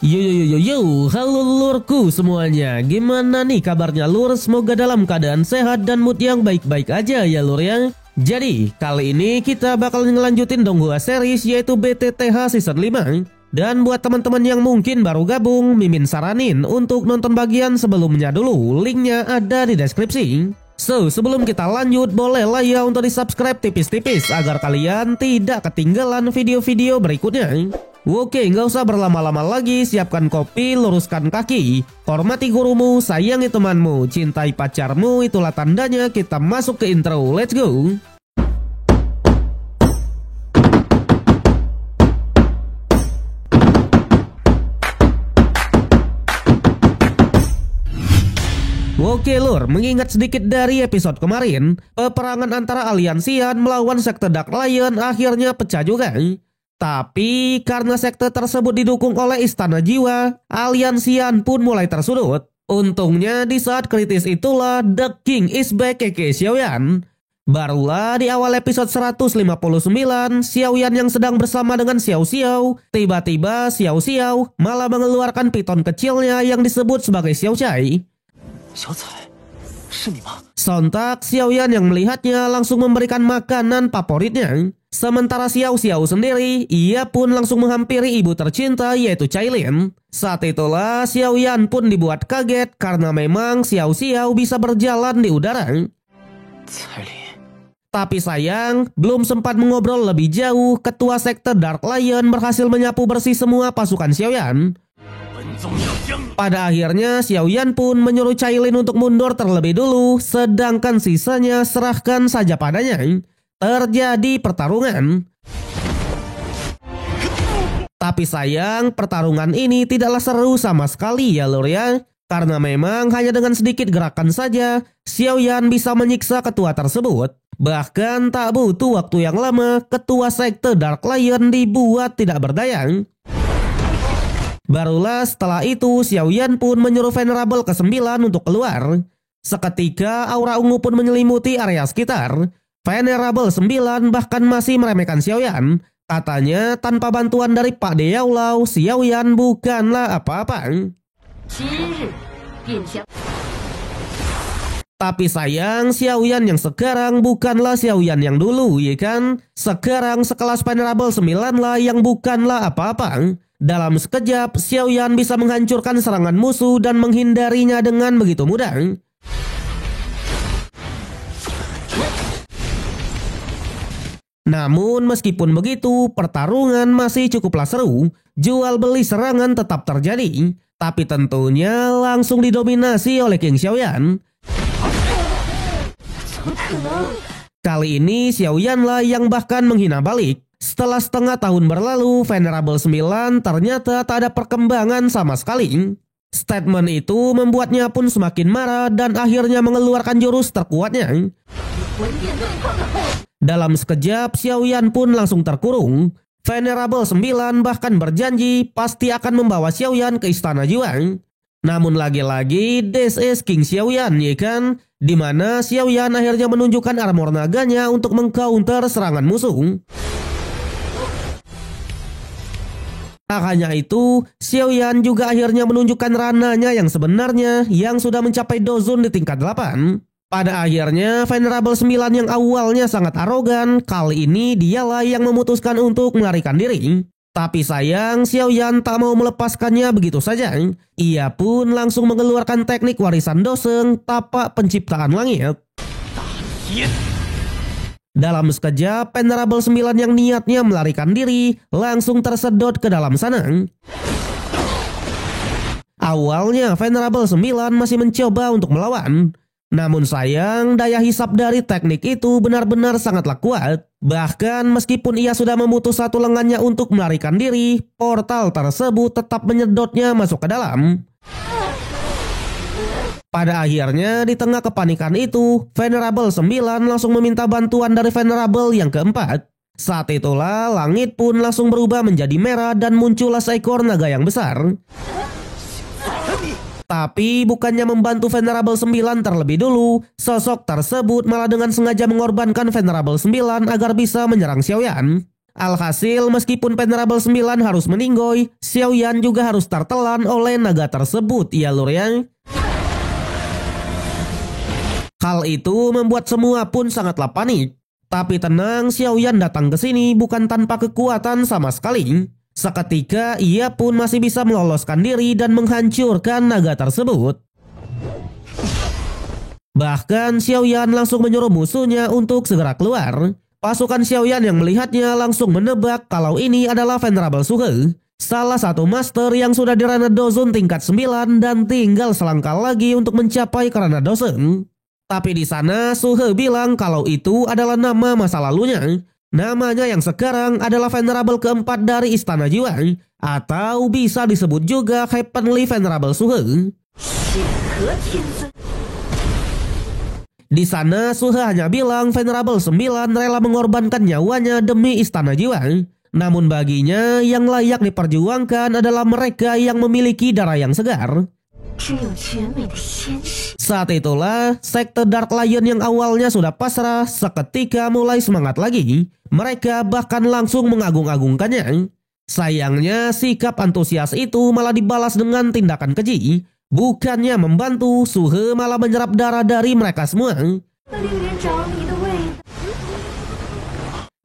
Yo yo yo yo yo, halo lurku semuanya. Gimana nih kabarnya lur? Semoga dalam keadaan sehat dan mood yang baik-baik aja ya lur ya. Jadi kali ini kita bakal ngelanjutin Donghua series yaitu BTTH season 5. Dan buat teman-teman yang mungkin baru gabung, Mimin saranin untuk nonton bagian sebelumnya dulu. Linknya ada di deskripsi. So, sebelum kita lanjut, bolehlah ya untuk di subscribe tipis-tipis agar kalian tidak ketinggalan video-video berikutnya. Oke, nggak usah berlama-lama lagi, siapkan kopi, luruskan kaki. Hormati gurumu, sayangi temanmu, cintai pacarmu, itulah tandanya kita masuk ke intro. Let's go! Oke lur, mengingat sedikit dari episode kemarin, peperangan antara Aliansian melawan sekte Dark Lion akhirnya pecah juga. Tapi karena sekte tersebut didukung oleh Istana Jiwa, Aliansian pun mulai tersudut. Untungnya di saat kritis itulah The King is back Keke Xiaoyan. Barulah di awal episode 159, Xiaoyan yang sedang bersama dengan Xiao Xiao, tiba-tiba Xiao Xiao malah mengeluarkan piton kecilnya yang disebut sebagai Xiao Chai. Sontak Xiaoyan yang melihatnya langsung memberikan makanan favoritnya. Sementara Xiao Xiao sendiri, ia pun langsung menghampiri ibu tercinta yaitu Cailin. Saat itulah Xiaoyan pun dibuat kaget karena memang Xiao Xiao bisa berjalan di udara. Tapi sayang, belum sempat mengobrol lebih jauh, ketua sekte Dark Lion berhasil menyapu bersih semua pasukan Xiaoyan. Pada akhirnya Xiaoyan pun menyuruh Cailin untuk mundur terlebih dulu, sedangkan sisanya serahkan saja padanya. Terjadi pertarungan. Tapi sayang, pertarungan ini tidaklah seru sama sekali ya lur ya. Karena memang hanya dengan sedikit gerakan saja, Xiaoyan bisa menyiksa ketua tersebut. Bahkan tak butuh waktu yang lama, ketua sekte Dark Lion dibuat tidak berdaya. Barulah setelah itu Xiaoyan pun menyuruh Venerable ke-9 untuk keluar. Seketika aura ungu pun menyelimuti area sekitar. Venerable 9 bahkan masih meremehkan Xiaoyan. Katanya tanpa bantuan dari Pak De Yaolau, Xiaoyan bukanlah apa-apa. Tapi sayang, Xiaoyan yang sekarang bukanlah Xiaoyan yang dulu, ya kan? Sekarang sekelas Venerable 9 lah yang bukanlah apa-apa. Dalam sekejap, Xiaoyan bisa menghancurkan serangan musuh dan menghindarinya dengan begitu mudah. Namun meskipun begitu, pertarungan masih cukuplah seru. Jual beli serangan tetap terjadi, tapi tentunya langsung didominasi oleh King Xiaoyan. Kali ini Xiaoyan lah yang bahkan menghina balik. Setelah setengah tahun berlalu, Venerable 9 ternyata tak ada perkembangan sama sekali. Statement itu membuatnya pun semakin marah dan akhirnya mengeluarkan jurus terkuatnya. Dalam sekejap, Xiaoyan pun langsung terkurung. Venerable 9 bahkan berjanji pasti akan membawa Xiaoyan ke Istana Jiwa. Namun lagi-lagi, this is King Xiaoyan, ya kan? Dimana Xiaoyan akhirnya menunjukkan armor naganya untuk mengcounter serangan musuh. Tak hanya itu, Xiaoyan juga akhirnya menunjukkan rananya yang sebenarnya yang sudah mencapai Dozun di tingkat 8. Pada akhirnya, Venerable 9 yang awalnya sangat arogan, kali ini dialah yang memutuskan untuk melarikan diri. Tapi sayang, Xiaoyan tak mau melepaskannya begitu saja. Ia pun langsung mengeluarkan teknik warisan Doseng, tapak penciptaan langit. Dalam sekejap, Venerable 9 yang niatnya melarikan diri langsung tersedot ke dalam sana. Awalnya Venerable 9 masih mencoba untuk melawan. Namun sayang, daya hisap dari teknik itu benar-benar sangatlah kuat. Bahkan meskipun ia sudah memutus satu lengannya untuk melarikan diri, portal tersebut tetap menyedotnya masuk ke dalam. Pada akhirnya, di tengah kepanikan itu, Venerable 9 langsung meminta bantuan dari Venerable yang keempat. Saat itulah, langit pun langsung berubah menjadi merah dan muncullah seekor naga yang besar. Tapi bukannya membantu Venerable 9 terlebih dulu, sosok tersebut malah dengan sengaja mengorbankan Venerable 9 agar bisa menyerang Xiaoyan. Alhasil meskipun Venerable 9 harus meninggoy, Xiaoyan juga harus tertelan oleh naga tersebut ya lur ya. Hal itu membuat semua pun sangatlah panik. Tapi tenang, Xiaoyan datang ke sini bukan tanpa kekuatan sama sekali. Seketika ia pun masih bisa meloloskan diri dan menghancurkan naga tersebut. Bahkan Xiaoyan langsung menyuruh musuhnya untuk segera keluar. Pasukan Xiaoyan yang melihatnya langsung menebak kalau ini adalah Venerable Suhe, salah satu master yang sudah di Ranah Dozun tingkat 9 dan tinggal selangkah lagi untuk mencapai ke Ranah Dozun. Tapi di sana Suhe bilang kalau itu adalah nama masa lalunya. Namanya yang sekarang adalah Venerable keempat dari Istana Jiwa, atau bisa disebut juga Heavenly Venerable Suhe. Di sana Suhe hanya bilang Venerable 9 rela mengorbankan nyawanya demi Istana Jiwa. Namun baginya yang layak diperjuangkan adalah mereka yang memiliki darah yang segar. Saat itulah sekte Dark Lion yang awalnya sudah pasrah seketika mulai semangat lagi. Mereka bahkan langsung mengagung-agungkannya. Sayangnya sikap antusias itu malah dibalas dengan tindakan keji. Bukannya membantu, Suhe malah menyerap darah dari mereka semua.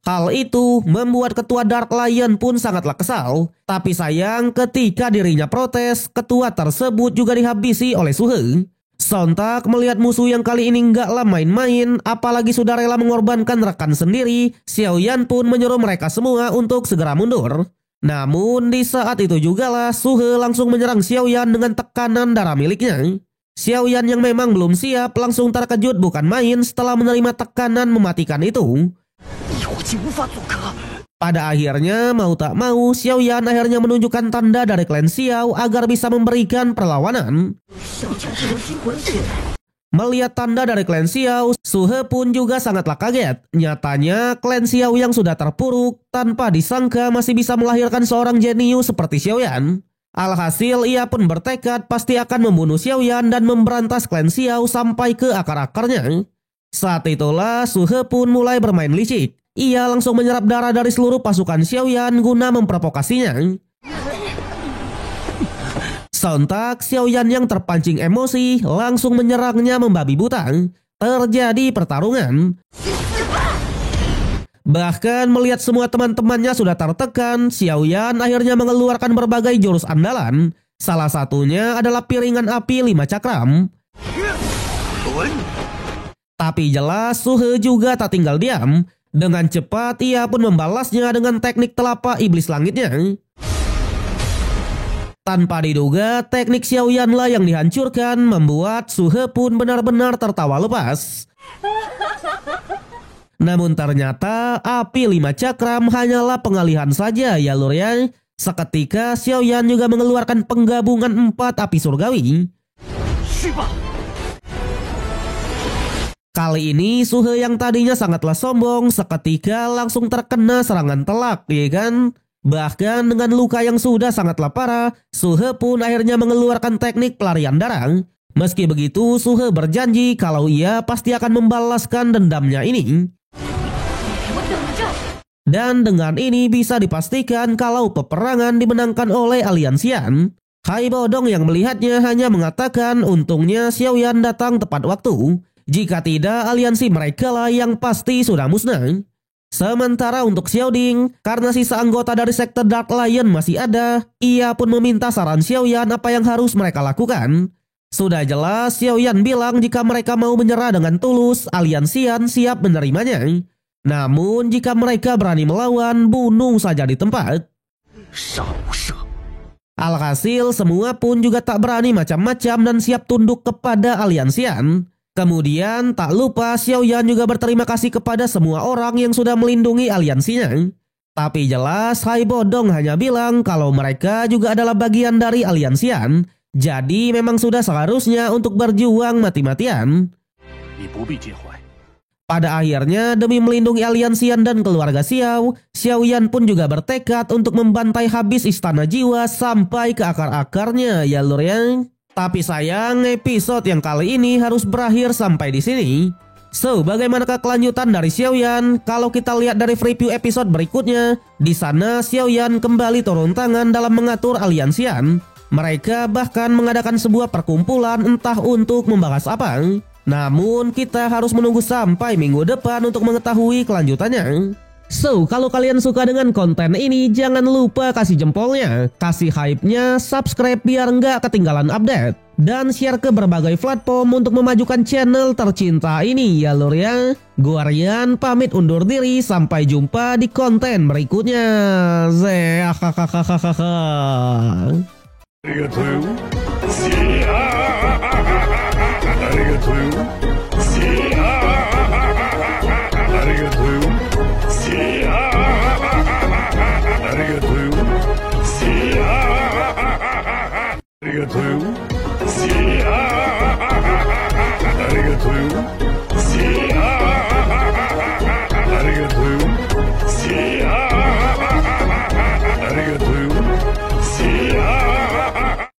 Hal itu membuat ketua Dark Lion pun sangatlah kesal. Tapi sayang ketika dirinya protes, ketua tersebut juga dihabisi oleh Suhe. Sontak melihat musuh yang kali ini nggaklah main-main, apalagi sudah rela mengorbankan rekan sendiri, Xiaoyan pun menyuruh mereka semua untuk segera mundur. Namun di saat itu jugalah Suhe langsung menyerang Xiaoyan dengan tekanan darah miliknya. Xiaoyan yang memang belum siap langsung terkejut bukan main setelah menerima tekanan mematikan itu. Pada akhirnya mau tak mau Xiaoyan akhirnya menunjukkan tanda dari klan Xiao agar bisa memberikan perlawanan. Melihat tanda dari klan Xiao, Suhe pun juga sangatlah kaget. Nyatanya klan Xiao yang sudah terpuruk tanpa disangka masih bisa melahirkan seorang jenius seperti Xiaoyan. Alhasil ia pun bertekad pasti akan membunuh Xiaoyan dan memberantas klan Xiao sampai ke akar-akarnya. Saat itulah Suhe pun mulai bermain licik. Ia langsung menyerap darah dari seluruh pasukan Xiaoyan guna memprovokasinya. Sontak Xiaoyan yang terpancing emosi langsung menyerangnya membabi buta. Terjadi pertarungan. Bahkan melihat semua teman-temannya sudah tertekan, Xiaoyan akhirnya mengeluarkan berbagai jurus andalan. Salah satunya adalah piringan api 5 cakram. Tapi jelas Suhe juga tak tinggal diam. Dengan cepat ia pun membalasnya dengan teknik telapak iblis langitnya. Tanpa diduga teknik Xiaoyan lah yang dihancurkan, membuat Suhe pun benar-benar tertawa lepas. Namun ternyata api 5 cakram hanyalah pengalihan saja ya lur ya. Seketika Xiaoyan juga mengeluarkan penggabungan 4 api surgawi. Kali ini Suhe yang tadinya sangatlah sombong seketika langsung terkena serangan telak, ya kan? Bahkan dengan luka yang sudah sangatlah parah, Suhe pun akhirnya mengeluarkan teknik pelarian darah. Meski begitu, Suhe berjanji kalau ia pasti akan membalaskan dendamnya ini. Dan dengan ini bisa dipastikan kalau peperangan dimenangkan oleh Aliansian. Hai Bodong yang melihatnya hanya mengatakan untungnya Xiaoyan datang tepat waktu. Jika tidak, aliansi mereka lah yang pasti sudah musnah. Sementara untuk Xiaoding, karena sisa anggota dari sekte Dark Lion masih ada, ia pun meminta saran Xiaoyan apa yang harus mereka lakukan. Sudah jelas Xiaoyan bilang jika mereka mau menyerah dengan tulus, Aliansian siap menerimanya. Namun jika mereka berani melawan, bunuh saja di tempat. Alhasil semua pun juga tak berani macam-macam dan siap tunduk kepada Aliansian. Kemudian tak lupa Xiaoyan juga berterima kasih kepada semua orang yang sudah melindungi aliansinya. Tapi jelas Hai Bodong hanya bilang kalau mereka juga adalah bagian dari Aliansian. Jadi memang sudah seharusnya untuk berjuang mati-matian. Pada akhirnya demi melindungi Aliansian dan keluarga Xiao, Xiaoyan pun juga bertekad untuk membantai habis Istana Jiwa sampai ke akar-akarnya ya lur ya. Tapi sayang episode yang kali ini harus berakhir sampai di sini. So, bagaimanakah kelanjutan dari Xiaoyan? Kalau kita lihat dari preview episode berikutnya, di sana Xiaoyan kembali turun tangan dalam mengatur aliansian. Mereka bahkan mengadakan sebuah perkumpulan entah untuk membahas apa. Namun, kita harus menunggu sampai minggu depan untuk mengetahui kelanjutannya. So, kalau kalian suka dengan konten ini, jangan lupa kasih jempolnya, kasih hype-nya, subscribe biar nggak ketinggalan update, dan share ke berbagai platform untuk memajukan channel tercinta ini ya lur ya. Gua Rian pamit undur diri, sampai jumpa di konten berikutnya. Zeh.